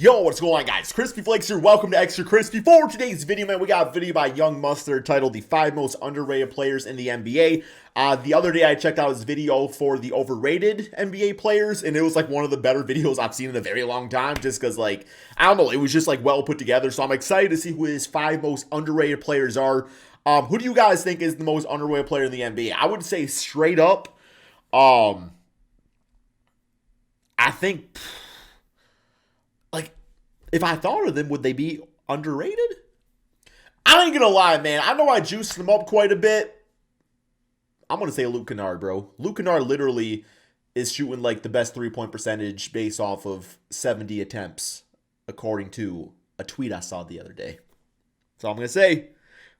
Yo, what's going on, guys? Crispy Flakes here. Welcome to Extra Crispy. For today's video, man, we got a video by Young Mustard titled The 5 Most Underrated Players in the NBA. The other day, I checked out his video for the overrated NBA players, and it was like one of the better videos I've seen in a very long time, just because, like, I don't know, it was just, like, well put together. So I'm excited to see who his 5 most underrated players are. Who do you guys think is the most underrated player in the NBA? I would say straight up, I think... like, if I thought of them, would they be underrated? I ain't gonna lie, man. I know I juiced them up quite a bit. I'm gonna say Luke Kennard, bro. Luke Kennard literally is shooting like the best three-point percentage based off of 70 attempts, according to a tweet I saw the other day. So I'm gonna say,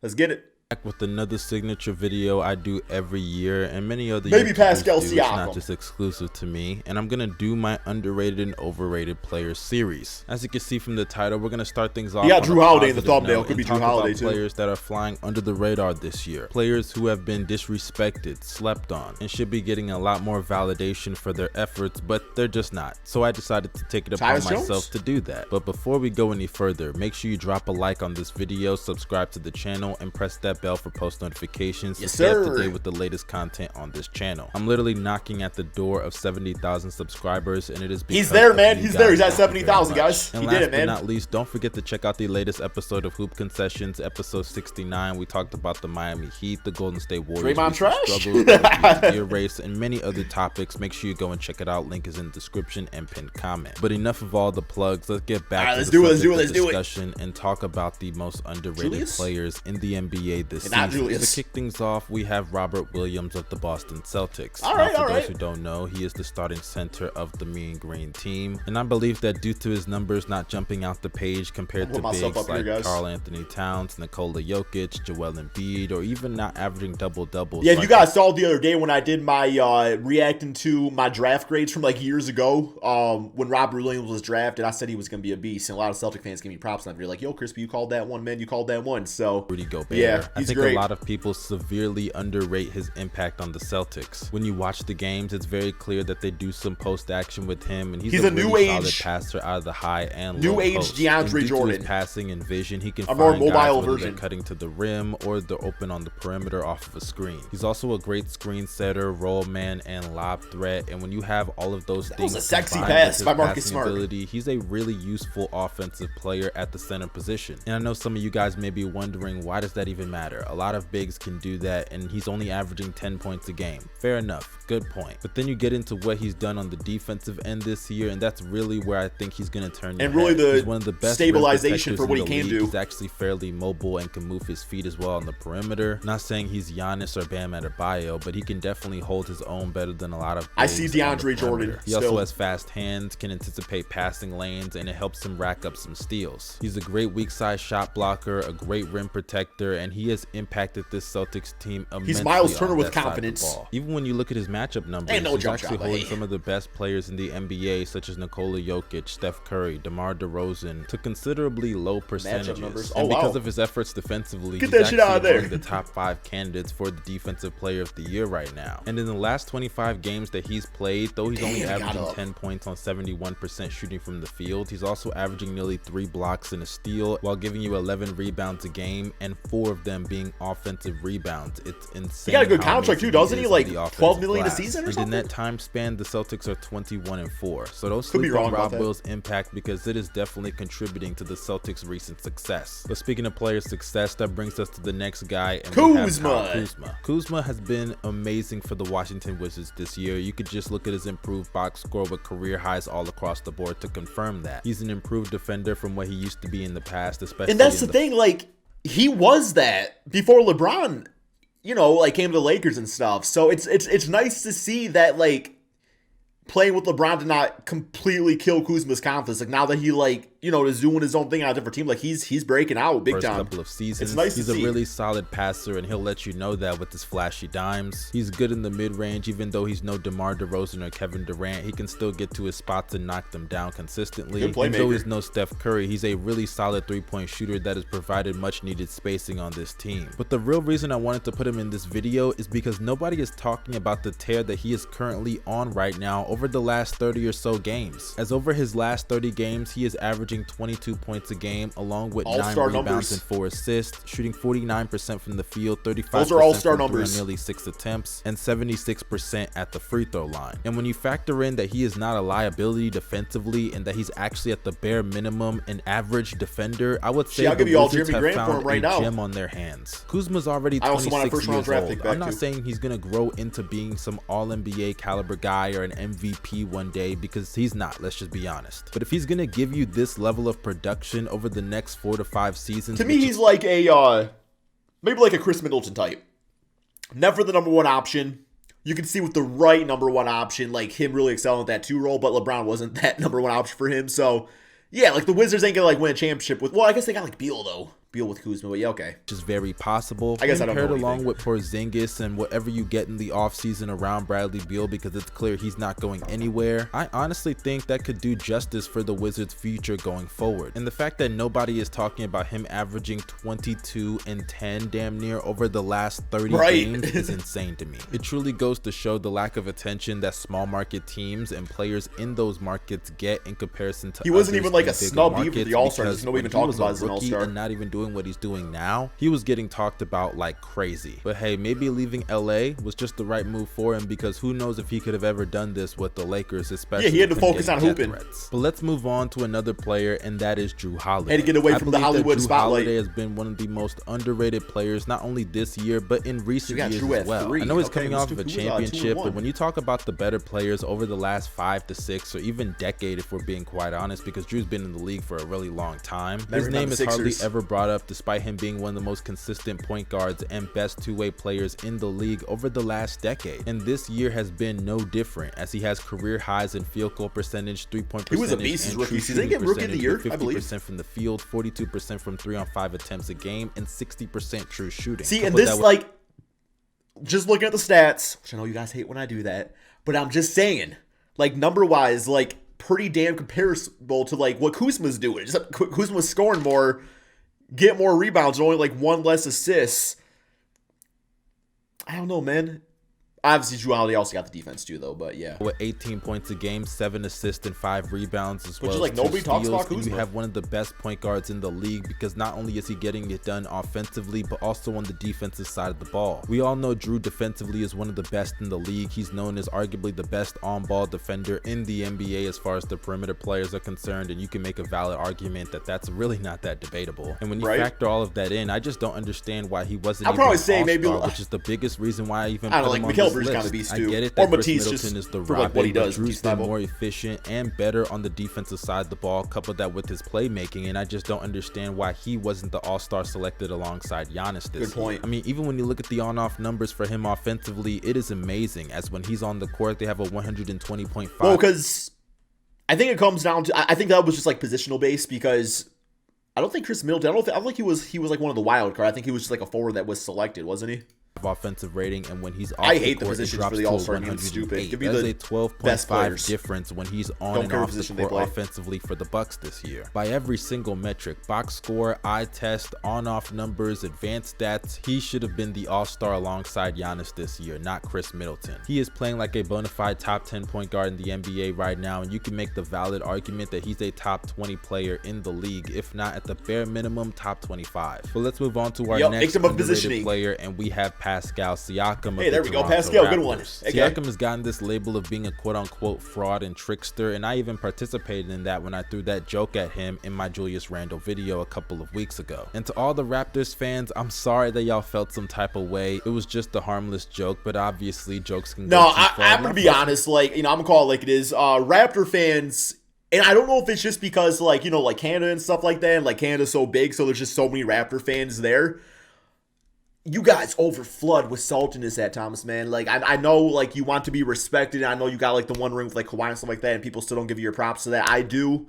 let's get it. Back with another signature video I do every year, and many other Maybe Pascal Siakam. It's not just exclusive to me, and I'm gonna do my underrated and overrated players series. As you can see from the title, we're gonna start things off. Yeah, Drew Holiday in the thumbnail. Could be Drew Holiday too. Players that are flying under the radar this year, players who have been disrespected, slept on, and should be getting a lot more validation for their efforts, but they're just not. So I decided to take it upon myself to do that. But before we go any further, make sure you drop a like on this video, subscribe to the channel, and press that bell for post notifications to stay up to date with the latest content on this channel. I'm literally knocking at the door of 70,000 subscribers, and it is because he's there, man. He's there. He's at 70,000, guys. And he last did it, man. But not least, don't forget to check out the latest episode of Hoop Concessions, episode 69. We talked about the Miami Heat, the Golden State Warriors, struggles, the gear race, and many other topics. Make sure you go and check it out. Link is in the description and pinned comment. But enough of all the plugs. Let's get back to the discussion and talk about the most underrated players in the NBA this season. To kick things off, we have Robert Williams of the Boston Celtics. For those who don't know, he is the starting center of the Mean Green team, and I believe that due to his numbers not jumping out the page compared to bigs like Karl Anthony Towns, Nikola Jokic, Joel Embiid, or even not averaging double-doubles. Yeah, you guys saw the other day when I did my reacting to my draft grades from like years ago, when Robert Williams was drafted, I said he was going to be a beast, and a lot of Celtic fans gave me props on that. You're like, yo, Crispy, you called that one, man. You called that one. So Rudy Gobert. Yeah, I think a lot of people severely underrate his impact on the Celtics. When you watch the games, it's very clear that they do some post action with him, and he's a really new age solid passer out of the high and low post. DeAndre Jordan. His passing and vision, he can find more mobile guys, whether they're cutting to the rim or they're open on the perimeter off of a screen. He's also a great screen setter, roll man, and lob threat. And when you have all of those things, was a sexy pass by Marcus Smart. He's a really useful offensive player at the center position. And I know some of you guys may be wondering, why does that even matter? A lot of bigs can do that, and he's only averaging 10 points a game. Fair enough, good point. But then you get into what he's done on the defensive end this year, and that's really where I think he's going to turn your head. He's one of the best stabilization for what he can do. He's actually fairly mobile and can move his feet as well on the perimeter. Not saying he's Giannis or Bam Adebayo, but he can definitely hold his own better than a lot of bigs. I see DeAndre Jordan. He also has fast hands, can anticipate passing lanes, and it helps him rack up some steals. He's a great weak side shot blocker, a great rim protector, and he has impacted this Celtics team immensely. He's Miles Turner with confidence. Even when you look at his matchup numbers, he's actually holding some of the best players in the NBA, such as Nikola Jokic, Steph Curry, DeMar DeRozan, to considerably low percentages. And because of his efforts defensively, he's actually among the top 5 candidates for the Defensive Player of the Year right now. And in the last 25 games that he's played, though he's only averaging 10 points on 71% shooting from the field, he's also averaging nearly 3 blocks and a steal, while giving you 11 rebounds a game, and 4 of them being offensive rebounds. It's insane. He got a good contract too, doesn't he? Like 12 million a season or something? And in that time span, the Celtics are 21-4. So don't sleep on Rob Will's impact, because it is definitely contributing to the Celtics' recent success. But speaking of player success, that brings us to the next guy, and Kuzma. Kuzma has been amazing for the Washington Wizards this year. You could just look at his improved box score with career highs all across the board to confirm that. He's an improved defender from what he used to be in the past, especially. And that's the thing, like, he was that before LeBron, you know, like, came to the Lakers and stuff. So it's nice to see that, like, playing with LeBron did not completely kill Kuzma's confidence. Like, now that he, like, you know, is doing his own thing on a different team, like, he's breaking out big time. First couple of seasons, it's nice he's a really solid passer, and he'll let you know that with his flashy dimes. He's good in the mid-range, even though he's no DeMar DeRozan or Kevin Durant. He can still get to his spots and knock them down consistently. Good playmaker. And though he's no Steph Curry, he's a really solid three-point shooter that has provided much-needed spacing on this team. But the real reason I wanted to put him in this video is because nobody is talking about the tear that he is currently on right now over the last 30 or so games. As over his last 30 games, he is averaging 22 points a game, along with 9 rebounds and 4 assists, shooting 49% from the field, 35% those are all-star from numbers, nearly 6 attempts, and 76% at the free throw line. And when you factor in that he is not a liability defensively and that he's actually at the bare minimum an average defender, I would say the Wizards have found a gem on their hands. Kuzma's already 26 years old. I'm not saying he's gonna grow into being some all-NBA caliber guy or an MVP one day, because he's not, let's just be honest. But if he's gonna give you this level of production over the next 4 to 5 seasons, to me he's like a maybe like a Chris Middleton type. Never the number 1 option. You can see with the right number 1 option, like him really excelling at that 2 role, but LeBron wasn't that number 1 option for him. So yeah, like the Wizards ain't gonna like win a championship with, well, I guess they got like Beal though. Beal with Kuzma, but yeah, okay. Which is very possible. I guess I don't know. Paired along with Porzingis and whatever you get in the offseason around Bradley Beal, because it's clear he's not going anywhere, I honestly think that could do justice for the Wizards' future going forward. And the fact that nobody is talking about him averaging 22 and 10 damn near over the last 30 games is insane to me. It truly goes to show the lack of attention that small market teams and players in those markets get in comparison to he wasn't even like a snub even for the All-Stars. Nobody even talked about as an All-Star. And not even doing what he's doing now, he was getting talked about like crazy. But hey, maybe leaving LA was just the right move for him, because who knows if he could have ever done this with the Lakers, especially. Yeah, he had to focus on hooping. But let's move on to another player, and that is Jrue Holiday. Had to get away from the Hollywood spotlight. Holiday has been one of the most underrated players, not only this year but in recent years as well. I know he's coming off of a championship, but when you talk about the better players over the last 5 to 6 or even decade, if we're being quite honest, because Drew's been in the league for a really long time, his name is hardly ever brought up, despite him being one of the most consistent point guards and best two-way players in the league over the last decade. And this year has been no different, as he has career highs in field goal percentage, 3-point percentage, he was a beast his rookie season. He get rookie of the year, 50% from the field, 42% from 3-on-5 attempts a game, and 60% true shooting. See, and this, like, just looking at the stats, which I know you guys hate when I do that, but I'm just saying, like, number-wise, like, pretty damn comparable to, like, what Kuzma's doing. Just Kuzma's scoring more, get more rebounds, only like 1 less assists. I don't know, man. Obviously, Jrue Holiday also got the defense too, though. But yeah, with 18 points a game, 7 assists and 5 rebounds, as well as like nobody talks about Kuzma. You have one of the best point guards in the league, because not only is he getting it done offensively, but also on the defensive side of the ball. We all know Jrue defensively is one of the best in the league. He's known as arguably the best on-ball defender in the NBA as far as the perimeter players are concerned, and you can make a valid argument that that's really not that debatable. And when you factor all of that in, I just don't understand why he wasn't. I'll probably say maybe, which is the biggest reason why I even put him on this list. Kind of beast too. I get it that Chris Middleton is the rock, like but Drew's been more efficient and better on the defensive side of the ball, coupled that with his playmaking, and I just don't understand why he wasn't the all-star selected alongside Giannis this year. I mean, even when you look at the on-off numbers for him offensively, it is amazing, as when he's on the court, they have a 120.5. Well, because I think it comes down to, I think that was just like positional based, because I don't think Chris Middleton, I don't think he was like one of the wild card. I think he was just like a forward that was selected, wasn't he? Offensive rating, and when he's off I hate the positions for the All-Star game. Stupid. Give me the 12.5 difference when he's on and off the court offensively for the Bucks this year. By every single metric, box score, eye test, on-off numbers, advanced stats, he should have been the All-Star alongside Giannis this year, not Chris Middleton. He is playing like a bona fide top 10 point guard in the NBA right now, and you can make the valid argument that he's a top 20 player in the league, if not at the bare minimum top 25. But let's move on to our next underrated player, and we have Pascal Siakam. Hey, there we go. Pascal, Raptors. Good one. Okay. Siakam has gotten this label of being a quote-unquote fraud and trickster, and I even participated in that when I threw that joke at him in my Julius Randle video a couple of weeks ago. And to all the Raptors fans, I'm sorry that y'all felt some type of way. It was just a harmless joke, but obviously jokes can go too far. I'm gonna be honest. Like, I'm gonna call it like it is. Raptor fans. And I don't know if it's just because, like, like Canada and stuff like that, and like Canada's so big, so there's just so many Raptor fans there. You guys overflood with saltiness at times, man. Like, I know, like, you want to be respected. I know you got, like, the one ring with, like, Kawhi and stuff like that, and people still don't give you your props to that. I do.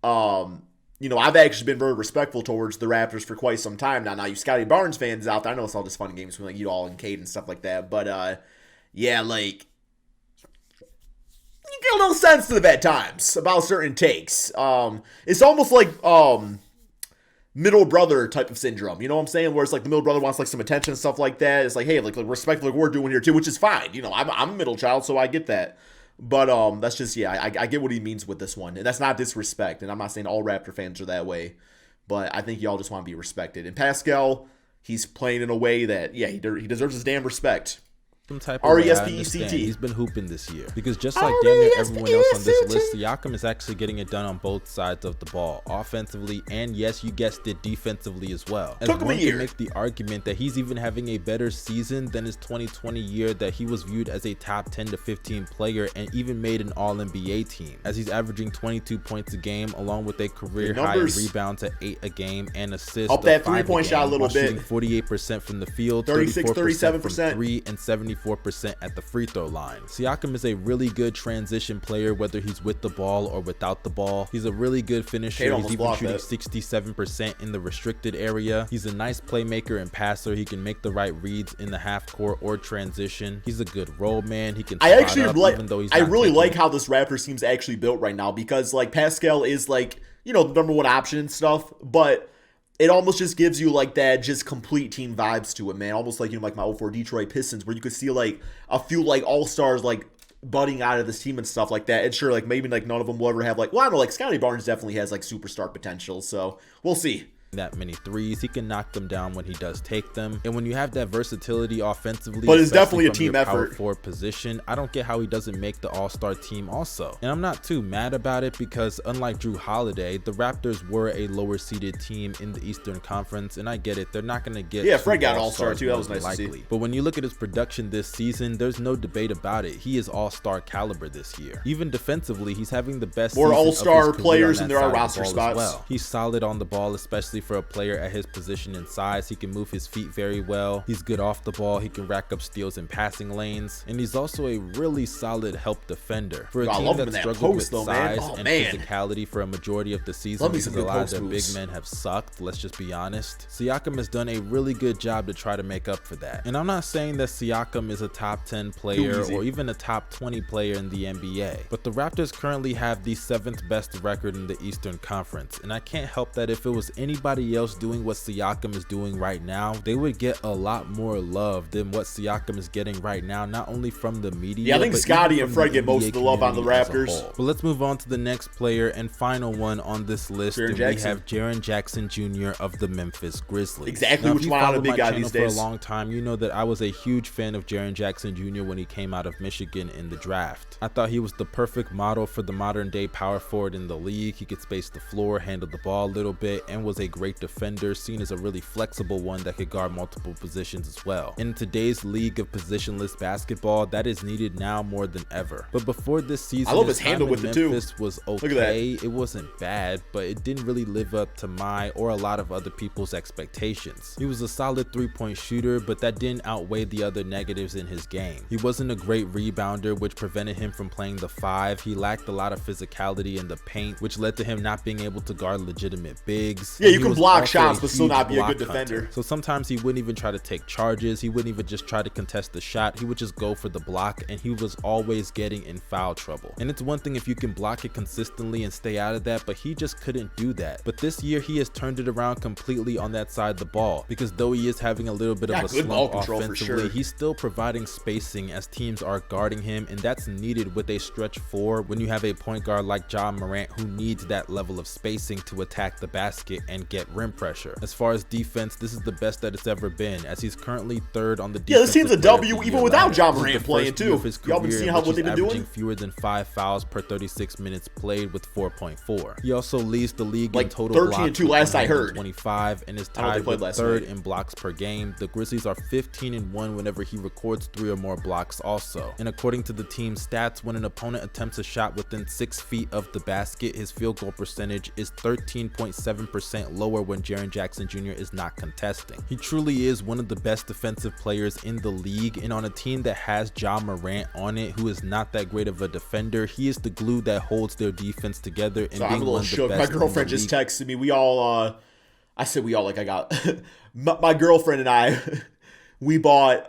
I've actually been very respectful towards the Raptors for quite some time now. Now, you Scotty Barnes fans out there, I know it's all just fun and games between, like, you all and Cade and stuff like that. But, yeah, like, you get a little sensitive at times about certain takes. It's almost like, middle brother type of syndrome, you know what I'm saying? Where it's like the middle brother wants like some attention and stuff like that. It's like, hey, like respect like we're doing here too, which is fine. I'm a middle child, so I get that. But that's just, yeah, I get what he means with this one. And that's not disrespect. And I'm not saying all Raptor fans are that way. But I think y'all just want to be respected. And Pascal, he's playing in a way that, yeah, he deserves his damn respect. Some type of RESPECT. He's been hooping this year because just like damn near everyone else on this list, Siakam is actually getting it done on both sides of the ball, offensively and, yes, you guessed it, defensively as well. As one can make the argument that he's even having a better season than his 2020 year, that he was viewed as a top 10 to 15 player and even made an All-NBA team, as he's averaging 22 points a game along with a career high in rebounds at 8 a game and assists up that 3-point shot a little bit, 48% from the field, 37% from 3, and 74% at the free throw line. Siakam is a really good transition player, whether he's with the ball or without the ball. He's a really good finisher. He's even shooting 67% in the restricted area. He's a nice playmaker and passer. He can make the right reads in the half court or transition. He's a good roll man. He can spot up, even though he's not really like how this Raptors team's actually built right now, because like Pascal is like, you know, the number one option and stuff, but it almost just gives you like that just complete team vibes to it, man. Almost like, you know, like my 04 Detroit Pistons, where you could see like a few like all-stars like budding out of this team and stuff like that. And sure, like maybe like none of them will ever have like, well, I don't know, like Scotty Barnes definitely has like superstar potential, so we'll see. That many threes, he can knock them down when he does take them. And when you have that versatility offensively, but it's definitely a team effort. Power forward position, I don't get how he doesn't make the all-star team also. And I'm not too mad about it, because unlike Drew Holiday, the Raptors were a lower seeded team in the Eastern Conference, and I get it, they're not going to get, yeah, Fred got all-star too, that was nice to see. But when you look at his production this season, there's no debate about it. He is all-star caliber this year. Even defensively, he's having the best more all-star players than there are roster spots. Well, he's solid on the ball, especially for a player at his position and size. He can move his feet very well. He's good off the ball. He can rack up steals in passing lanes, and he's also a really solid help defender for a team that struggled with size and physicality for a majority of the season, because a lot of their big men have sucked. Let's just be honest. Siakam has done a really good job to try to make up for that. And I'm not saying that Siakam is a top 10 player or even a top 20 player in the NBA, but the Raptors currently have the 7th best record in the Eastern Conference, and I can't help that if it was anybody else doing what Siakam is doing right now, they would get a lot more love than what Siakam is getting right now, not only from the media. Yeah, I think Scotty and Fred get most of the love on the Raptors. But let's move on to the next player and final one on this list, and we have Jaren Jackson Jr. of the Memphis Grizzlies. Exactly, which one on a big guy these days. For a long time, you know that I was a huge fan of Jaren Jackson Jr. when he came out of Michigan in the draft. I thought he was the perfect model for the modern day power forward in the league. He could space the floor, handle the ball a little bit, and was a great defender, seen as a really flexible one that could guard multiple positions as well. In today's league of positionless basketball, that is needed now more than ever. But before this season, I love his handle with it too. Memphis was okay. It wasn't bad, but it didn't really live up to my or a lot of other people's expectations. He was a solid 3-point shooter, but that didn't outweigh the other negatives in his game. He wasn't a great rebounder, which prevented him from playing the 5. He lacked a lot of physicality in the paint, which led to him not being able to guard legitimate bigs. Yeah, you can block shots but still not be a good defender. Hunter. So sometimes he wouldn't even try to take charges. He wouldn't even just try to contest the shot. He would just go for the block, and he was always getting in foul trouble. And it's one thing if you can block it consistently and stay out of that, but he just couldn't do that. But this year he has turned it around completely on that side of the ball, because though he is having a little bit of a slump offensively, he's still providing spacing as teams are guarding him, and that's needed with a stretch 4 when you have a point guard like Ja Morant who needs that level of spacing to attack the basket and get rim pressure. As far as defense, this is the best that it's ever been, as he's currently 3rd on the defense. Yeah, this team's a W even without Ja Morant playing too. Y'all been seeing what they've been doing? Fewer than 5 fouls per 36 minutes played with 4.4. He also leads the league like in total 13 and 2 last I heard. 25 and is tied with 3rd in blocks per game. The Grizzlies are 15 and 1 whenever he records 3 or more blocks also. And according to the team's stats, when an opponent attempts a shot within 6 feet of the basket, his field goal percentage is 13.7% lower when Jaren Jackson Jr. is not contesting. He truly is one of the best defensive players in the league, and on a team that has Ja Morant on it, who is not that great of a defender, he is the glue that holds their defense together. And so I'm a little shook. My girlfriend just texted me. We all, I said we all, like I got, my girlfriend and I, we bought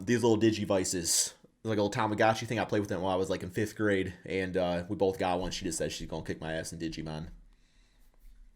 these little Digivices. Like a little Tamagotchi thing. I played with them while I was like in 5th grade, and we both got one. She just said she's gonna kick my ass in Digimon.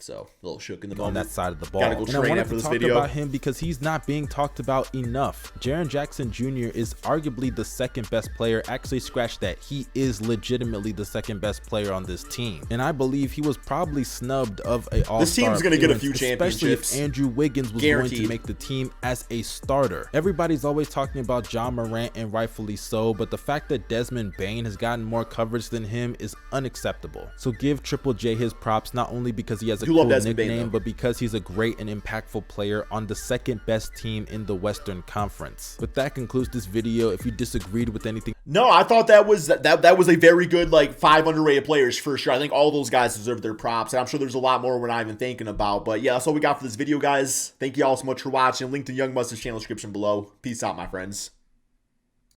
So a little shook in the on moment. that side of the ball. Gotta go and I wanted after to this talk video. about him because he's not being talked about enough. Jaren Jackson Jr. is arguably the second best player. Actually, scratch that. He is legitimately the second best player on this team. And I believe he was probably snubbed of a all-star. This team's going to get a few championships, especially if Andrew Wiggins was Guaranteed. going to make the team as a starter. Everybody's always talking about John Morant, and rightfully so, but the fact that Desmond Bane has gotten more coverage than him is unacceptable. So give Triple J his props, not only because he has a cool nickname, but because he's a great and impactful player on the second best team in the Western Conference. But that concludes this video. If you disagreed with anything, no, I thought that was a very good, like, 5 underrated players for sure. I think all those guys deserve their props, and I'm sure there's a lot more we're not even thinking about. But yeah, that's all we got for this video, guys. Thank you all so much for watching. Link to Young Mustard's channel description below. Peace out, my friends.